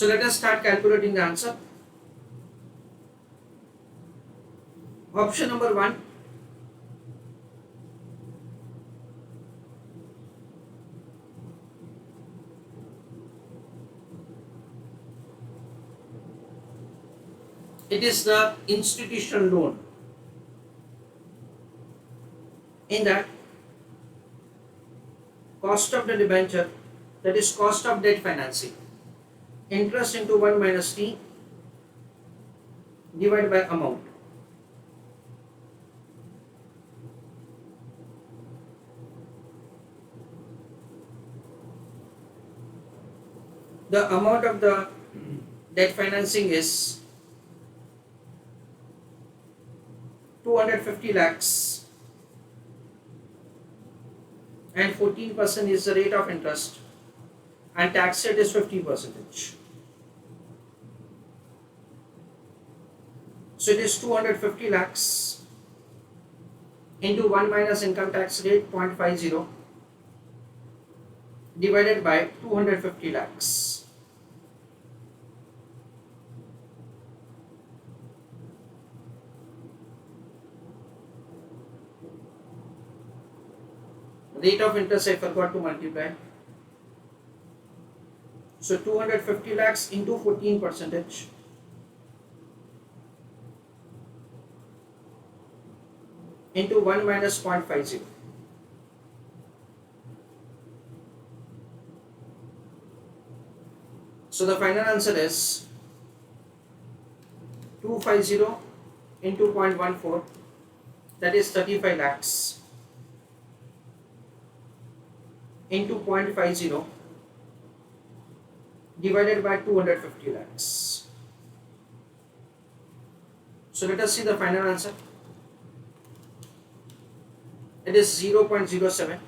So let us start calculating the answer. Option number 1, it is the institutional loan. In that, cost of the debenture, that is cost of debt financing, interest into 1 minus t divided by amount. The amount of the debt financing is 250 lakhs and 14% is the rate of interest and tax rate is 50%. So it is 250 lakhs into 1 minus income tax rate 0.50 divided by 250 lakhs. Rate of interest I forgot to multiply. So 250 lakhs into 14% into 1 minus 0.50. So the final answer is 250 into 0.14, that is 35 lakhs into 0.50 divided by 250 lakhs. So let us see the final answer. It is 0.07,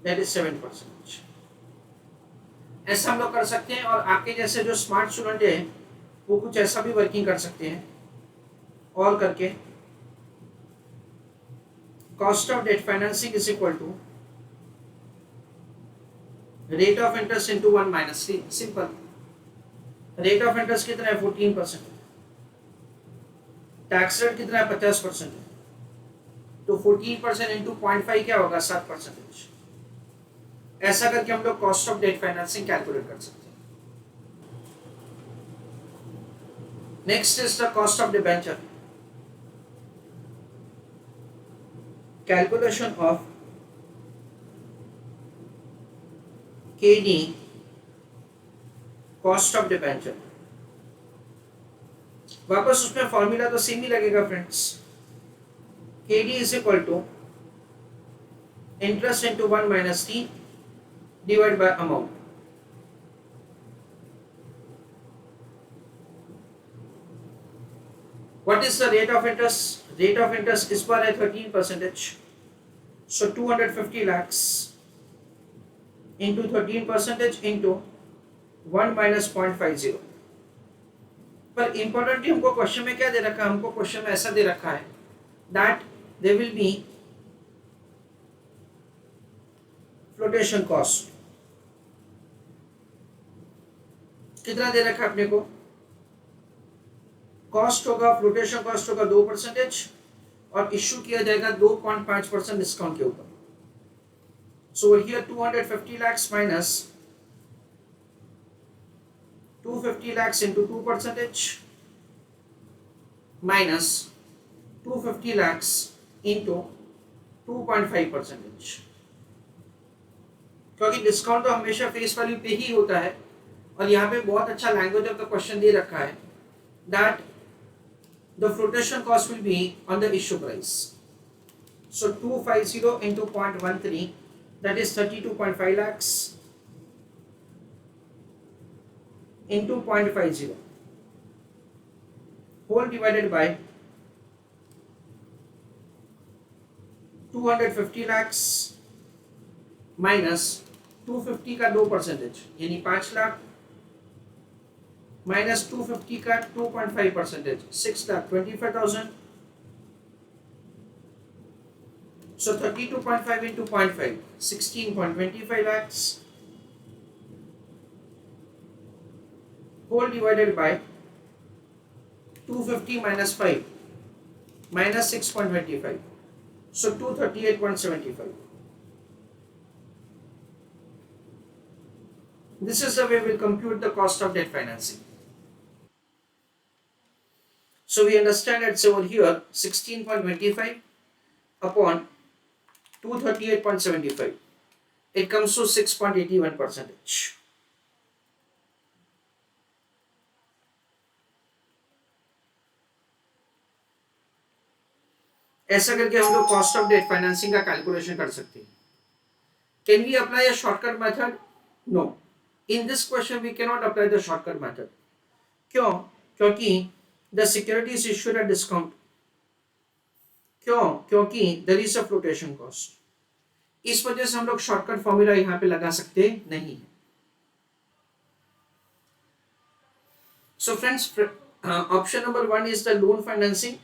that is 7%. ऐसा हम लोग कर सकते हैं और आपके जैसे जो स्मार्ट स्टूडेंट है वो कुछ ऐसा भी वर्किंग कर सकते हैं और करके cost of debt financing is equal to rate of interest into 1 minus t. Simple. Rate of interest कितना है 14%, टैक्स रेट कितना है 50%, तो 14% इंटू 0.5 क्या होगा 7%. ऐसा करके हम लोग cost of debt financing calculate कर सकते हैं. Next is the cost of debenture. Calculation of KD, cost of debenture. वापस उसमें फॉर्मूला तो सेम ही लगेगा friends. KD is equal to interest into 1 minus t divided by amount. What is the rate of interest? Rate of interest is पर है 13%. So 250 lakhs into 13% into 1 minus 0.50. पर importantly हमको question में क्या दे रखा है? हमको क्वेश्चन में ऐसा दे रखा है that there will be flotation cost. कितना दे रखा है अपने को? कॉस्ट होगा, फ्लोटेशन कॉस्ट होगा 2% और इश्यू किया जाएगा 2.5% डिस्काउंट के ऊपर. So here 250 lakhs minus 250 lakhs into 2% minus 250 lakhs into 2.5%. क्योंकि डिस्काउंट तो हमेशा फेस वैल्यू पे ही होता है और यहाँ पे बहुत अच्छा लैंग्वेज ऑफ द क्वेश्चन दे रखा है that the flotation cost will be on the issue price. So 250 into 0.13, that is 32.5 lakhs into 0.50 whole divided by 250 lakhs minus 250 का 2% यानी 5 लाख minus 250 का 2.5%, 6,25,000. So 32.5 into 0.5, 16.25 lakhs whole divided by 250 minus 5 minus 6.25. So 238.75. This is the way we'll compute the cost of debt financing. So we understand it's over here 16.25 upon 238.75. It comes to 6.81%. ऐसा करके हम लोग cost of debt financing का calculation कर सकते हैं. Can we apply a shortcut method? No. In this question we can not apply the shortcut method. क्यों? क्योंकि the securities issued at discount. क्यों? क्योंकि there is a flotation cost. इस वजह से हम लोग शॉर्टकट फॉर्मूला यहाँ पे लगा सकते नहीं. So friends, option number 1 is the loan financing.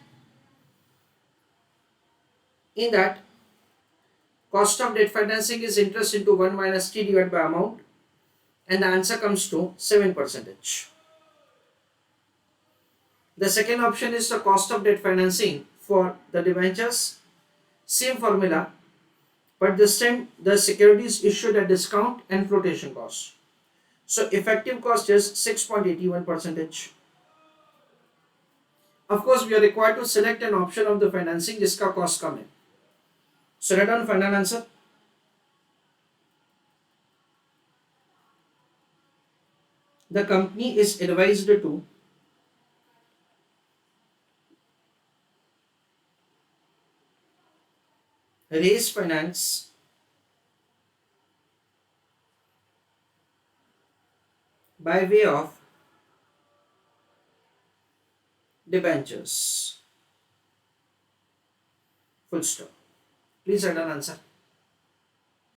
In that, cost of debt financing is interest into 1 minus t divided by amount, and the answer comes to 7%. The second option is the cost of debt financing for the debentures. Same formula, but this time the securities issued at discount and flotation cost. So effective cost is 6.81%. Of course, we are required to select an option of the financing जिसका cost कम है. So write down final answer. The company is advised to raise finance by way of debentures. Full stop. Please write down answer.